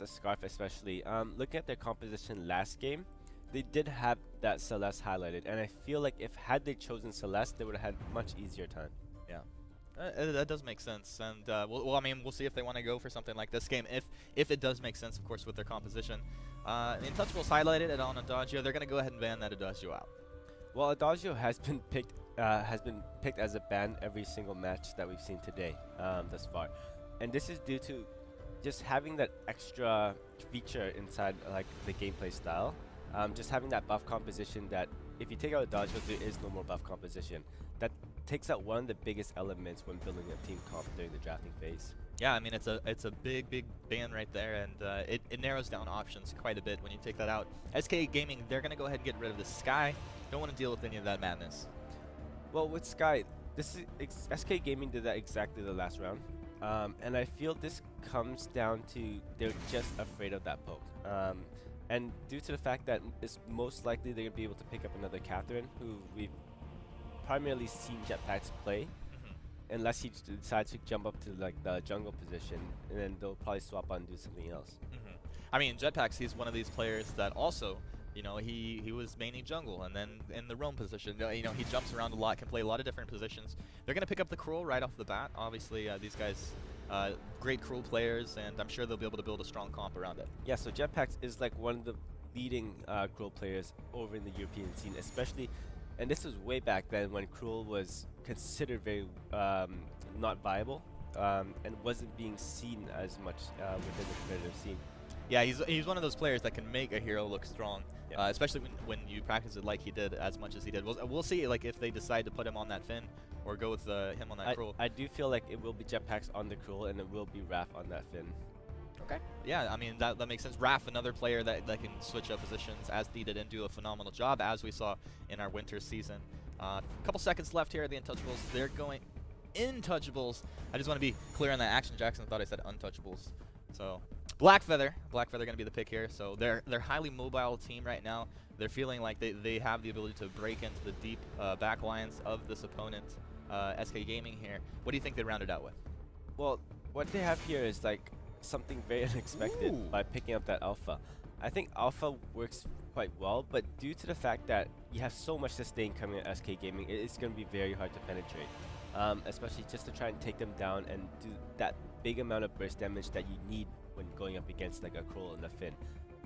a Scarf especially, looking at their composition last game, they did have that Celeste highlighted, and I feel like if had they chosen Celeste, they would have had much easier time. Yeah. That does make sense, and I mean, we'll see if they want to go for something like this game, if it does make sense, of course, with their composition. Intouchables highlighted it on Adagio. They're going to go ahead and ban that Adagio out. Well, Adagio has been picked as a ban every single match that we've seen today thus far, and this is due to just having that extra feature inside like the gameplay style, just having that buff composition that if you take out Adagio, there is no more buff composition. That takes out one of the biggest elements when building a team comp during the drafting phase. Yeah, I mean, it's a big ban right there, and it narrows down options quite a bit when you take that out. SK Gaming, they're going to go ahead and get rid of the Sky. Don't want to deal with any of that madness. Well, with Sky, this is SK Gaming did that exactly the last round, and I feel this comes down to they're just afraid of that poke. And due to the fact that it's most likely they're going to be able to pick up another Catherine, who we've primarily seen Jetpacks play, unless he decides to jump up to like the jungle position, and then they'll probably swap on and do something else. I mean, Jetpacks, he's one of these players that also, you know, he was mainly jungle and then in the roam position. You know, he jumps around a lot, can play a lot of different positions. They're going to pick up the Cruel right off the bat. Obviously, these guys, great Cruel players, and I'm sure they'll be able to build a strong comp around it. Yeah, so Jetpacks is like one of the leading Cruel players over in the European scene, especially, and this was way back then when Cruel was considered very not viable and wasn't being seen as much within the competitive scene. Yeah, he's one of those players that can make a hero look strong, especially when you practice it like he did, as much as he did. We'll see like if they decide to put him on that Finn or go with him on that Cruel. I do feel like it will be Jetpacks on the Cruel and it will be Raph on that Finn. Okay. Yeah, I mean, that makes sense. Raph, another player that can switch up positions as needed and do a phenomenal job, as we saw in our winter season. A couple seconds left here at the Intouchables. They're going Intouchables. I just want to be clear on that. Action Jackson thought I said Untouchables. So Blackfeather going to be the pick here. So they're highly mobile team right now. They're feeling like they have the ability to break into the deep back lines of this opponent, SK Gaming here. What do you think they rounded out with? Well, what they have here is like something very unexpected by picking up that Alpha. I think Alpha works quite well, but due to the fact that you have so much sustain coming at SK Gaming, it's going to be very hard to penetrate, especially just to try and take them down and do that big amount of burst damage that you need when going up against like a Cruel and a Finn.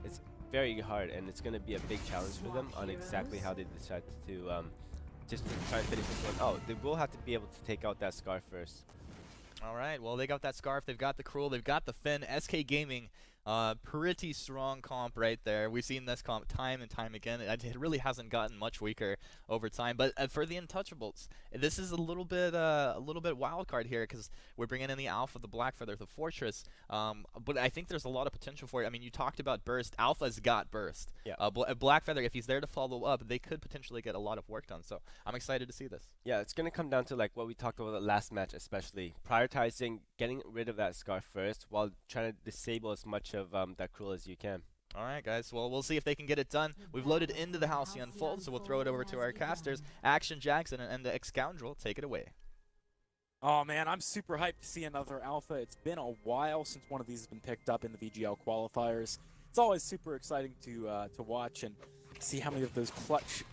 It's very hard, and it's going to be a big challenge for them on exactly how they decide to just to try and finish this one. Oh, they will have to be able to take out that Scar first. All right, well, they got that Scarf, they've got the Cruel, they've got the Finn. SK Gaming, pretty strong comp right there. We've seen this comp time and time again. It really hasn't gotten much weaker over time. But for the Intouchables, this is a little bit wild card here because we're bringing in the Alpha, the Blackfeather, the Fortress. But I think there's a lot of potential for it. I mean, you talked about burst. Alpha's got burst. Yeah. Blackfeather, if he's there to follow up, they could potentially get a lot of work done. So I'm excited to see this. Yeah, it's going to come down to like what we talked about the last match, especially prioritizing getting rid of that Scar first while trying to disable as much of that Cruel as you can. All right, guys. Well, we'll see if they can get it done. We've loaded into the Halcyon Fold, so we'll throw it over to our casters. Action Jackson and the X-Scoundrel, take it away. Oh, man, I'm super hyped to see another Alpha. It's been a while since one of these has been picked up in the VGL qualifiers. It's always super exciting to watch and see how many of those clutch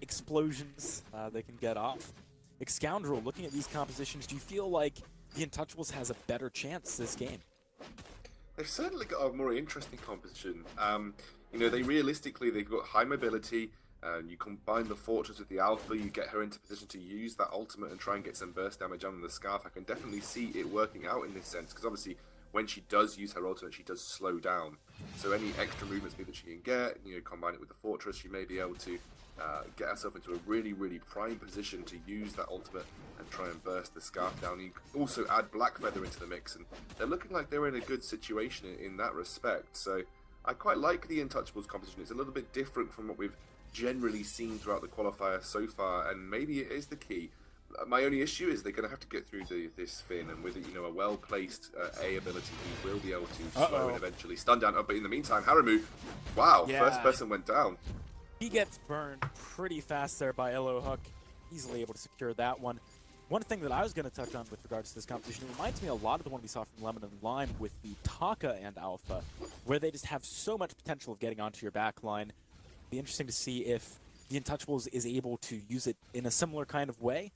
explosions they can get off. X-Scoundrel, looking at these compositions, do you feel like the Intouchables has a better chance this game? They've certainly got a more interesting composition. You know, they've got high mobility. You combine the Fortress with the Alpha, you get her into position to use that ultimate and try and get some burst damage on the Scarf. I can definitely see it working out in this sense, because obviously when she does use her ultimate, she does slow down. So any extra movement speed that she can get, you know, combine it with the Fortress, she may be able to get herself into a really, really prime position to use that ultimate and try and burst the Scarf down. You can also add Blackfeather into the mix, and they're looking like they're in a good situation in that respect. So I quite like the Intouchables composition. It's a little bit different from what we've generally seen throughout the qualifier so far, and maybe it is the key. My only issue is they're going to have to get through this Finn, and with you know a well-placed A ability, he will be able to slow and eventually stun down. Oh, but in the meantime, Haramu, wow, first person went down. He gets burned pretty fast there by Elo Hook. Easily able to secure that one. one thing that I was going to touch on with regards to this competition, it reminds me a lot of the one we saw from Lemon and Lime with the Taka and Alpha, where they just have so much potential of getting onto your back line. Be interesting to see if the Intouchables is able to use it in a similar kind of way.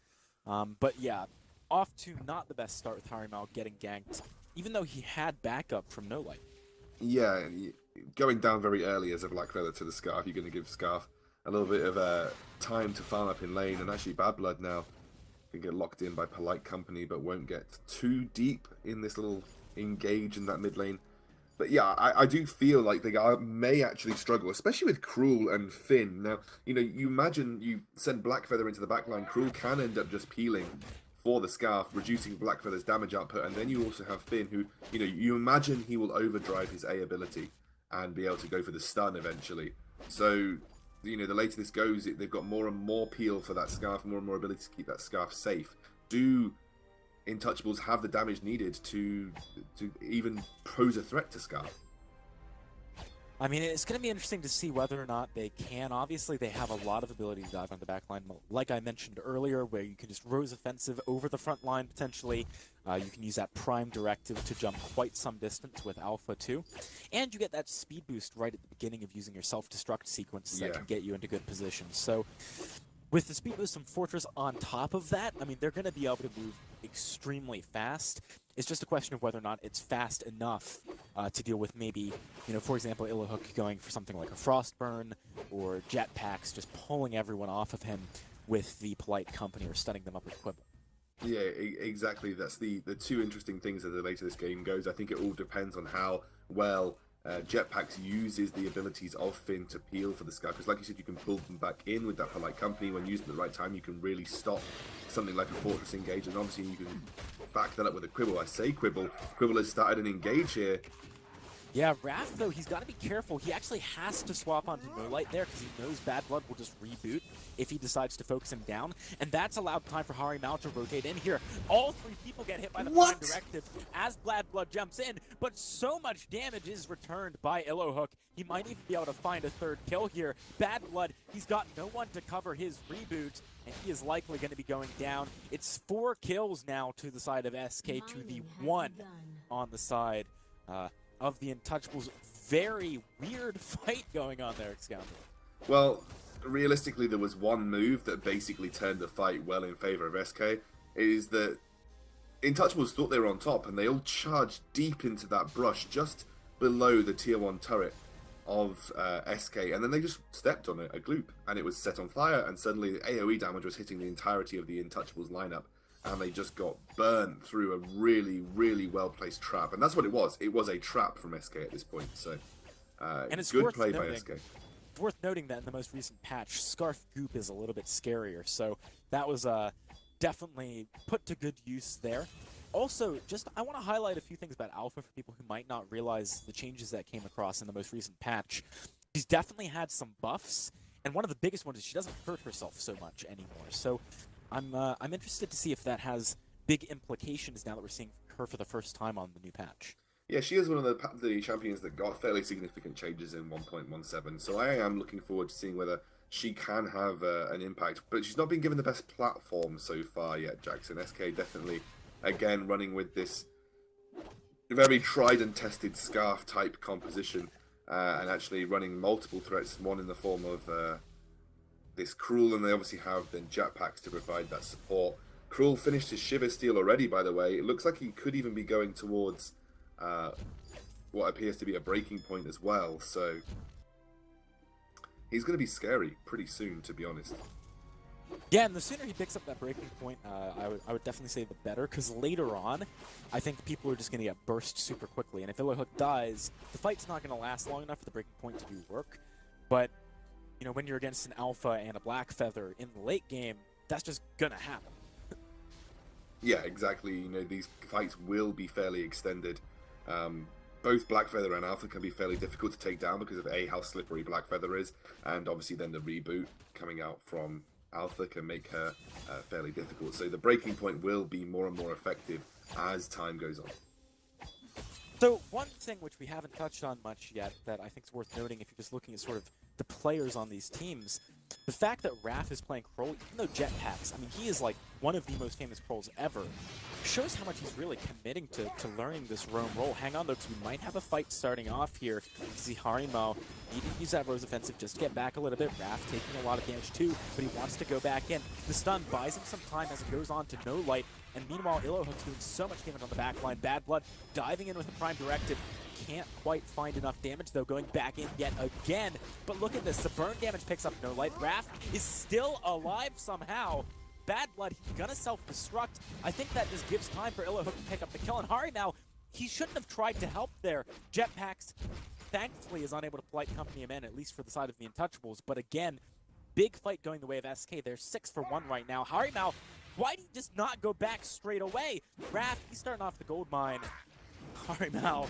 But yeah, off to not the best start with Harimau getting ganked, even though he had backup from No Light. Yeah, going down very early as a Black Feather to the Scarf, you're going to give Scarf a little bit of time to farm up in lane, and actually Bad Blood now can get locked in by Polite Company, but won't get too deep in this little engage in that mid lane. But yeah, I do feel like they may actually struggle, especially with Cruel and Finn. Now, you know, you imagine you send Blackfeather into the backline, Cruel can end up just peeling for the Scarf, reducing Blackfeather's damage output, and then you also have Finn, who, you know, you imagine he will overdrive his A ability and be able to go for the stun eventually. So, you know, the later this goes, they've got more and more peel for that Scarf, more and more ability to keep that Scarf safe. Do Intouchables have the damage needed to even pose a threat to Scarf? I mean, it's going to be interesting to see whether or not they can. Obviously, they have a lot of ability to dive on the back line, like I mentioned earlier, where you can just Rose offensive over the front line, potentially. You can use that Prime Directive to jump quite some distance with Alpha, too. And you get that speed boost right at the beginning of using your self-destruct sequence that can get you into good positions. So, with the speed boost and Fortress on top of that, I mean, they're going to be able to move extremely fast. It's just a question of whether or not it's fast enough to deal with maybe, you know, for example, Illihook going for something like a Frostburn, or Jetpacks just pulling everyone off of him with the Polite Company or stunning them up with Quibble. Yeah, exactly. That's the two interesting things as the later this game goes. I think it all depends on how well Jetpacks uses the abilities of Finn to peel for the Scarf. Because like you said, you can pull them back in with that Polite Company. When used at the right time, you can really stop something like a Fortress engage, and obviously you can back that up with a Quibble. I say Quibble. Quibble has started an engage here. Yeah, Raph, though, he's got to be careful. He actually has to swap onto No Light there because he knows Bad Blood will just reboot if he decides to focus him down. And that's allowed time for Harimau to rotate in here. All three people get hit by the Prime Directive as Bad Blood jumps in, but so much damage is returned by Illihook. He might even be able to find a third kill here. Bad Blood, he's got no one to cover his reboot, and he is likely going to be going down. It's 4 kills now to the side of SK to the 1 on the side of the Intouchables. Very weird fight going on there, Excounter. Well, realistically, there was one move that basically turned the fight well in favor of SK. It is that Intouchables thought they were on top, and they all charged deep into that brush just below the tier 1 turret of SK, and then they just stepped on it, a gloop, and it was set on fire, and suddenly the AoE damage was hitting the entirety of the Intouchables lineup, and they just got burned through a really, really well-placed trap. And that's what it was. It was a trap from SK at this point, so and it's good play by SK. It's worth noting that in the most recent patch, Scarf Goop is a little bit scarier, so that was definitely put to good use there. Also, I want to highlight a few things about Alpha for people who might not realize the changes that came across in the most recent patch. She's definitely had some buffs, and one of the biggest ones is she doesn't hurt herself so much anymore. So I'm interested to see if that has big implications now that we're seeing her for the first time on the new patch. Yeah, she is one of the champions that got fairly significant changes in 1.17, so I am looking forward to seeing whether she can have an impact. But she's not been given the best platform so far yet, Jackson. SK definitely, again, running with this very tried and tested Scarf type composition, and actually running multiple threats, one in the form of this Cruel, and they obviously have then Jetpacks to provide that support. Cruel finished his Shiver Steel already, by the way. It looks like he could even be going towards what appears to be a breaking point as well, so he's going to be scary pretty soon, to be honest. Yeah, and the sooner he picks up that breaking point, I would definitely say the better, because later on, I think people are just going to get burst super quickly, and if Illihook dies, the fight's not going to last long enough for the breaking point to do work. But, you know, when you're against an Alpha and a Black Feather in the late game, that's just going to happen. Yeah, exactly. You know, these fights will be fairly extended. Both Black Feather and Alpha can be fairly difficult to take down because of how slippery Black Feather is, and obviously then the reboot coming out from Alpha can make her fairly difficult. So the breaking point will be more and more effective as time goes on. So one thing which we haven't touched on much yet that I think is worth noting if you're just looking at sort of the players on these teams, The fact that Raph is playing Kroll, even though Jetpacks, I mean, he is like one of the most famous Krolls ever, shows how much he's really committing to learning this roam role. Hang on though, because we might have a fight starting off here. See Harimo needing to use that Rose offensive just to get back a little bit. Raph taking a lot of damage too, but he wants to go back in. The stun buys him some time as it goes on to no light, and meanwhile Illohook's doing so much damage on the back line. Bad Blood diving in with a Prime Directive. Can't quite find enough damage though, going back in yet again. But look at this, the burn damage picks up no light. Raph is still alive somehow. Bad Blood, he's gonna self-destruct. I think that just gives time for Illohook to pick up the kill. And Hari now, he shouldn't have tried to help there. Jetpacks, thankfully, is unable to polite company him in, at least for the side of the Intouchables. But again, big fight going the way of SK. They're 6 for 1 right now. Hari now, why did he just not go back straight away? Raph, he's starting off the gold mine. Hari now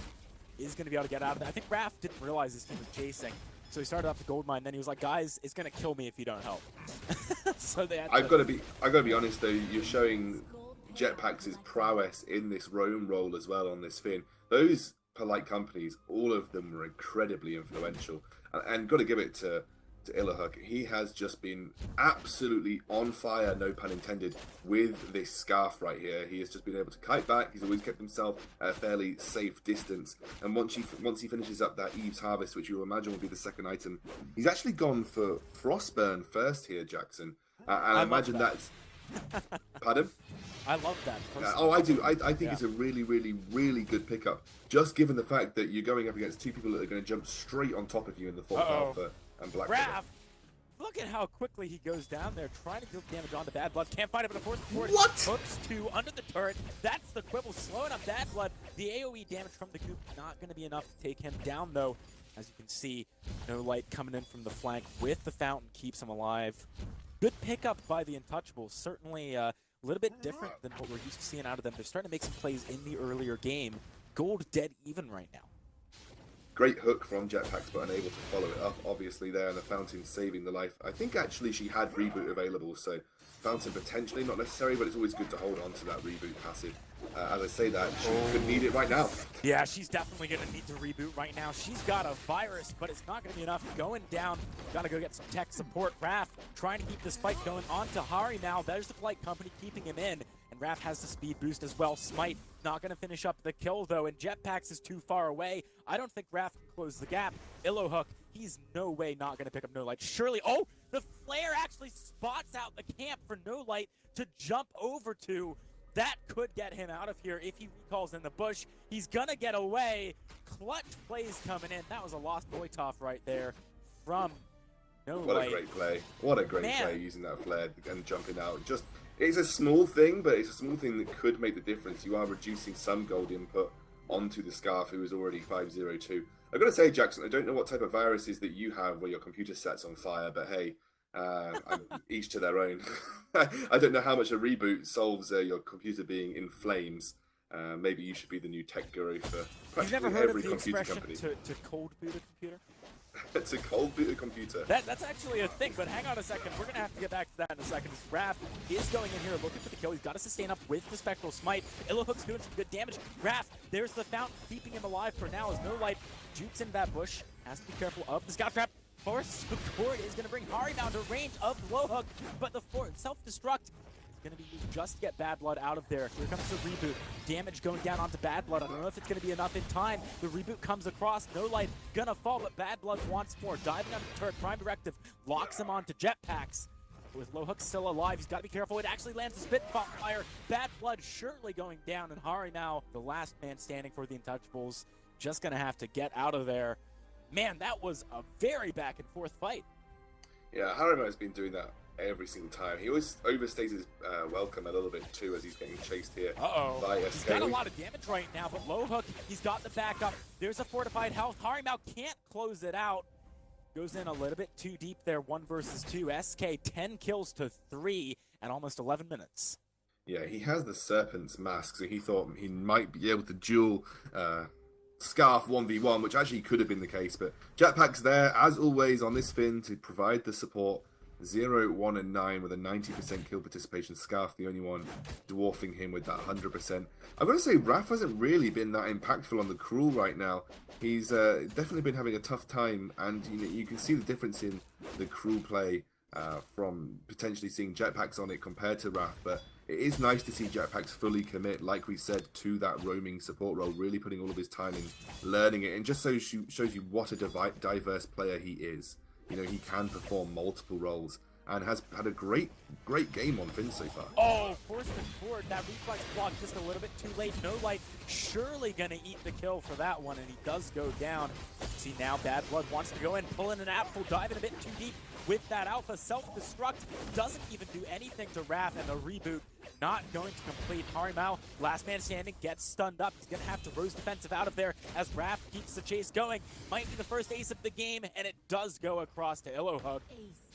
is going to be able to get out of that. I think Raph didn't realize his team was chasing. So he started off the gold mine, then he was like, guys, it's going to kill me if you don't help. So they had I've got to be honest though, you're showing Jetpacks' prowess in this roam role as well on this Finn. Those polite companies, all of them were incredibly influential. And got to give it to Illohook. He has just been absolutely on fire, no pun intended, with this scarf right here. He has just been able to kite back. He's always kept himself at a fairly safe distance. And once he finishes up that Eve's Harvest, which you imagine will be the second item, he's actually gone for Frostburn first here, Jackson. And I imagine that's... Pardon? I love that. Oh, I do. I think it's a really, really, really good pickup. Just given the fact that you're going up against two people that are going to jump straight on top of you in the 4th Alpha and Black. Raph, look at how quickly he goes down there, trying to deal damage on the Bad Blood. Can't find it, but a force support. What? Hooks 2 under the turret. That's the quibble, slowing up Bad Blood. The AoE damage from the Goop not going to be enough to take him down, though. As you can see, no light coming in from the flank with the fountain keeps him alive. Good pickup by the Intouchables. Certainly a little bit different than what we're used to seeing out of them. They're starting to make some plays in the earlier game. Gold dead even right now. Great hook from Jetpacks, but unable to follow it up, obviously, there, and the Fountain saving the life. I think, actually, she had Reboot available, so Fountain potentially not necessary, but it's always good to hold on to that Reboot passive. As I say that, she could need it right now. Yeah, she's definitely going to need to reboot right now. She's got a virus, but it's not going to be enough. Going down, got to go get some tech support. Raph trying to keep this fight going on to Hari now. There's the Polite Company keeping him in, and Raph has the speed boost as well. Smite not going to finish up the kill, though, and Jetpacks is too far away. I don't think Raph can close the gap. Illohook, he's no way not going to pick up No Light. Surely, oh, the Flare actually spots out the camp for No Light to jump over to. That could get him out of here if he recalls in the bush. He's going to get away. Clutch plays coming in. That was a lost Boytoff right there from No Light. What a great play. What a great play using that flare and jumping out. Just, it's a small thing, but it's a small thing that could make the difference. You are reducing some gold input onto the Scarf, who is already 502. I've got to say, Jackson, I don't know what type of viruses that you have where your computer set's on fire, but hey, each to their own. I don't know how much a reboot solves your computer being in flames. Maybe you should be the new tech guru for practically every computer company. To cold boot a computer? To cold boot a computer. That's actually a thing, but hang on a second. We're going to have to get back to that in a second. Raph is going in here looking for the kill. He's got to sustain up with the Spectral Smite. Illohook's doing some good damage. Raph, there's the fountain keeping him alive for now as No Light jukes in that bush. Has to be careful of the Scout Trap. Force support is going to bring Hari down to range of Blowhook, but the self-destruct is going to be used just to get Bad Blood out of there. Here comes the reboot. Damage going down onto Bad Blood. I don't know if it's going to be enough in time. The reboot comes across. No Light going to fall, but Bad Blood wants more. Diving under the turret. Prime Directive locks him onto Jetpacks. With Lowhook still alive, he's got to be careful. It actually lands a Spitfire. Bad Blood surely going down, and Hari now, the last man standing for the Intouchables, just going to have to get out of there. Man, that was a very back and forth fight. Yeah, Harimo has been doing that every single time. He always overstays his welcome a little bit too as he's getting chased here by SK. He's got a lot of damage right now, but Lowhook, he's got the backup. There's a fortified health. Harimo can't close it out. Goes in a little bit too deep there, 1 versus 2. SK 10 kills to 3 at almost 11 minutes. Yeah, he has the Serpent's Mask, so he thought he might be able to duel Scarf 1v1, which actually could have been the case, but Jetpack's there, as always, on this Finn to provide the support. 0, 1, and 9 with a 90% kill participation. Scarf, the only one dwarfing him with that 100%. I've got to say, Raph hasn't really been that impactful on the Cruel right now. He's definitely been having a tough time, and you can see the difference in the Cruel play from potentially seeing jetpacks on it compared to Wrath, but it is nice to see jetpacks fully commit, like we said, to that roaming support role, really putting all of his time in learning it, and just shows you what a diverse player he is. You know, he can perform multiple roles and has had a great game on Finn so far. Oh, forced and forward. That reflex block just a little bit too late. No Light surely gonna eat the kill for that one, and he does go down. See now, Bad Blood wants to go in, pull in an apple, diving a bit too deep with that Alpha. Self-destruct doesn't even do anything to Wrath, and the reboot not going to complete. Harimau, last man standing, gets stunned up. He's gonna have to Rose defensive out of there as Wrath keeps the chase going. Might be the first ace of the game, and it does go across to Illohug.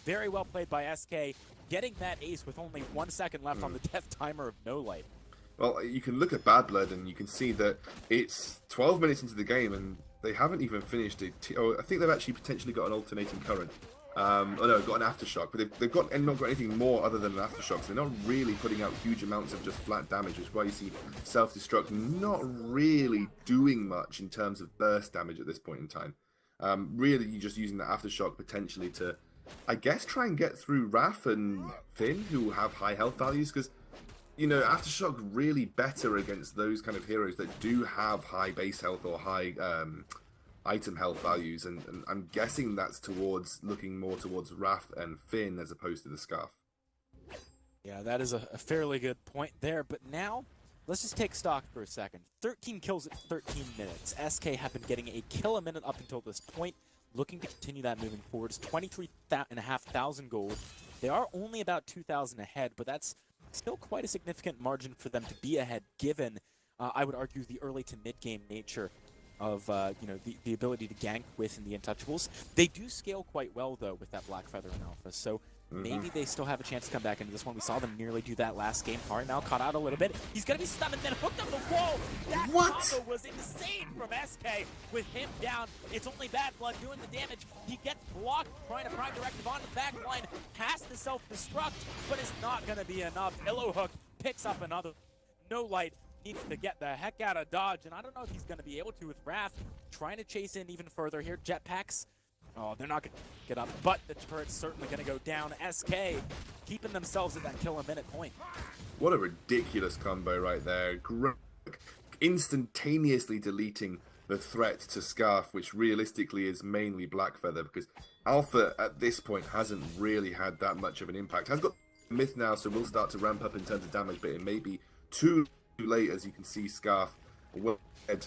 Very well played by SK, getting that ace with only 1 second left on the death timer of No Light. Well, you can look at Bad Blood and you can see that it's 12 minutes into the game and they haven't even finished it. I think they've actually potentially got an alternating current. Oh no, got an aftershock, but they've got and not got anything more other than an aftershock. So they're not really putting out huge amounts of just flat damage, which is why you see self-destruct not really doing much in terms of burst damage at this point in time. Really, you're just using the aftershock potentially to, I guess, try and get through Wrath and Finn, who have high health values, because, you know, aftershock really better against those kind of heroes that do have high base health or high item health values, and I'm guessing that's looking more towards Wrath and Finn as opposed to the Scarf. Yeah, that is a fairly good point there, but now let's just take stock for a second. 13 kills at 13 minutes. SK have been getting a kill a minute up until this point, looking to continue that moving forward. It's 23,500 gold. They are only about 2,000 ahead, but that's still quite a significant margin for them to be ahead, given, I would argue, the early to mid-game nature of you know, the ability to gank with in the Intouchables. They do scale quite well, though, with that Black Feather and Alpha, so maybe they still have a chance to come back into this one. We saw them nearly do that last game. Harimau caught out a little bit. He's going to be stunned and then hooked on the wall. That combo was insane from SK with him down. It's only Bad Blood doing the damage. He gets blocked, trying to prime directive on the back line. Has to self-destruct, but it's not going to be enough. Illohook picks up another. No Light needs to get the heck out of Dodge, and I don't know if he's going to be able to with Wrath. Trying to chase in even further here. Jetpacks. Oh, they're not going to get up, but the turret's certainly going to go down. SK keeping themselves at that kill a minute point. What a ridiculous combo right there. Greg instantaneously deleting the threat to Scarf, which realistically is mainly Black Feather, because Alpha at this point hasn't really had that much of an impact. Has got Myth now, so will start to ramp up in terms of damage, but it may be too late. As you can see, Scarf well ahead,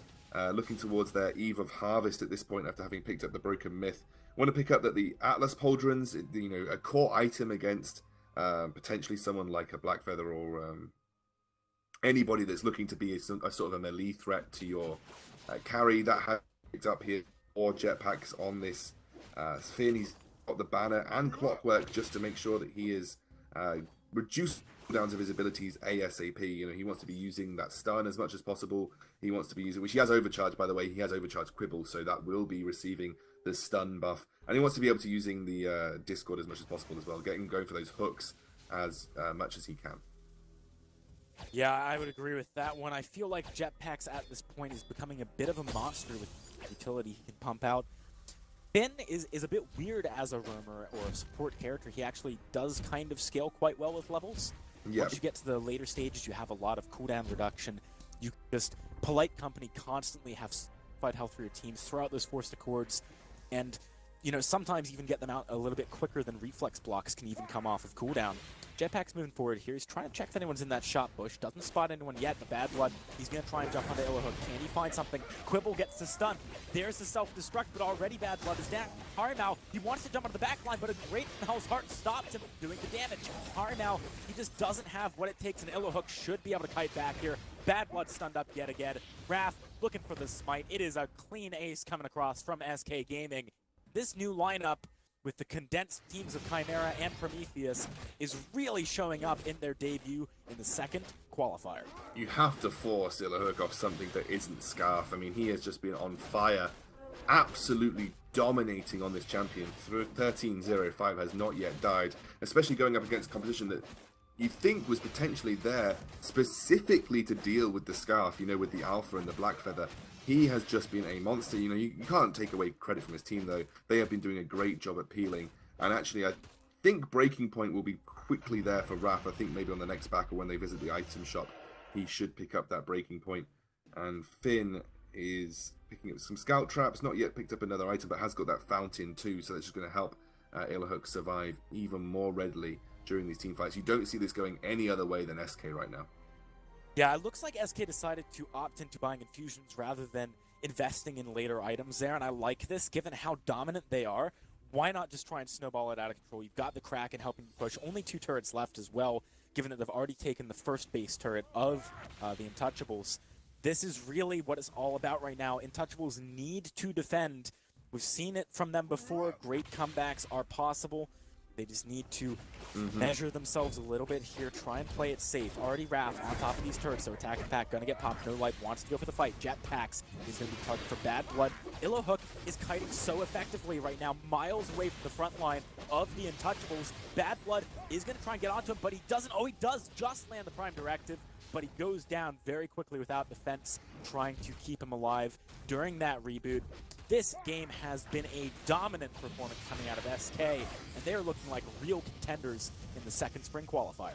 looking towards their Eve of Harvest at this point after having picked up the Broken Myth. Want to pick up that the Atlas Pauldrons, you know, a core item against potentially someone like a Black Feather or anybody that's looking to be a sort of a melee threat to your carry. That has picked up here 4 jetpacks on this Finn. He's got the banner and clockwork just to make sure that he is reduced downs of his abilities ASAP. You know, he wants to be using that stun as much as possible. He wants to be using, which he has overcharged, by the way. He has overcharged Quibble, so that will be receiving the stun buff, and he wants to be able to using the Discord as much as possible as well, going for those hooks as much as he can. Yeah, I would agree with that one. I feel like Jetpacks at this point is becoming a bit of a monster with utility he can pump out. Finn is a bit weird as a roamer or a support character. He actually does kind of scale quite well with levels. Yep. Once you get to the later stages, you have a lot of cooldown reduction. You just, polite company, constantly have fight health for your teams, throw out those forced accords, and, you know, sometimes even get them out a little bit quicker than reflex blocks can even come off of cooldown. Jetpack's moving forward here. He's trying to check if anyone's in that shot bush. Doesn't spot anyone yet, but Bad Blood, he's going to try and jump onto Illohook. Can he find something? Quibble gets the stun. There's the self-destruct, but already Bad Blood is down. Harimau, he wants to jump onto the back line, but a great Hell's Heart stops him from doing the damage. Harimau, he just doesn't have what it takes, and Illohook should be able to kite back here. Bad Blood stunned up yet again. Wrath looking for the smite. It is a clean ace coming across from SK Gaming. This new lineup with the condensed teams of Chimera and Prometheus is really showing up in their debut in the second qualifier. You have to force Illohook off something that isn't Scarf. I mean, he has just been on fire, absolutely dominating on this champion. 13-0-5 has not yet died, especially going up against competition that you think was potentially there specifically to deal with the Scarf, you know, with the Alpha and the Black Feather. He has just been a monster. You know, you can't take away credit from his team, though. They have been doing a great job at peeling. And actually, I think Breaking Point will be quickly there for Raph. I think maybe on the next back or when they visit the item shop, he should pick up that Breaking Point. And Finn is picking up some Scout Traps, not yet picked up another item, but has got that Fountain too, so that's just going to help Ilahuk survive even more readily during these team fights. You don't see this going any other way than SK right now. Yeah, it looks like SK decided to opt into buying infusions rather than investing in later items there, and I like this, given how dominant they are. Why not just try and snowball it out of control? You've got the Kraken helping you push. Only 2 turrets left as well, given that they've already taken the first base turret of the Intouchables. This is really what it's all about right now. Intouchables need to defend. We've seen it from them before. Great comebacks are possible. They just need to measure themselves a little bit here, try and play it safe. Already Raph on top of these turrets, so attacking pack, gonna get popped. No Light wants to go for the fight. Jetpacks is gonna be targeted for bad blood. Ilahuk is kiting so effectively right now, miles away from the front line of the Intouchables. Bad blood is gonna try and get onto him, but he doesn't. Oh, he does just land the Prime Directive, but he goes down very quickly without defense, trying to keep him alive during that reboot. This game has been a dominant performance coming out of SK, and they're looking like real contenders in the second spring qualifier.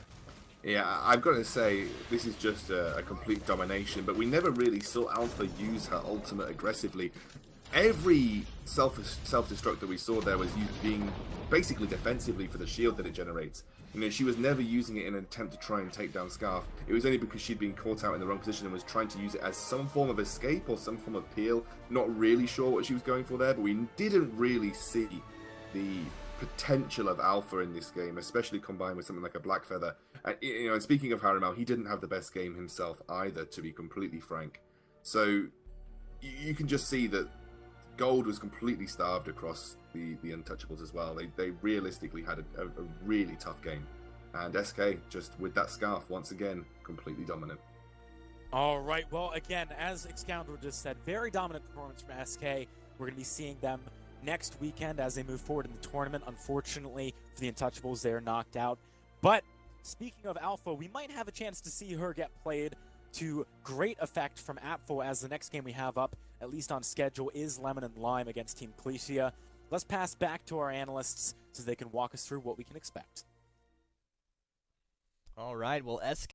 Yeah, I've got to say, this is just a complete domination, but we never really saw Alpha use her ultimate aggressively. Every self-destruct that we saw there was used being basically defensively for the shield that it generates. You know, she was never using it in an attempt to try and take down Scarf. It was only because she'd been caught out in the wrong position and was trying to use it as some form of escape or some form of peel. Not really sure what she was going for there, but we didn't really see the potential of Alpha in this game, especially combined with something like a Black Feather. And, you know, and speaking of Harimal, he didn't have the best game himself either, to be completely frank. So you can just see that Gold was completely starved across the Untouchables as well. They realistically had a really tough game. And SK, just with that Scarf, once again, completely dominant. All right, well, again, as Excoundrel just said, very dominant performance from SK. We're going to be seeing them next weekend as they move forward in the tournament. Unfortunately, for the Untouchables, they're knocked out. But speaking of Alpha, we might have a chance to see her get played to great effect from Apfel, as the next game we have up, at least on schedule, is Lemon and Lime against Team Clecia. Let's pass back to our analysts so they can walk us through what we can expect. All right, well, SK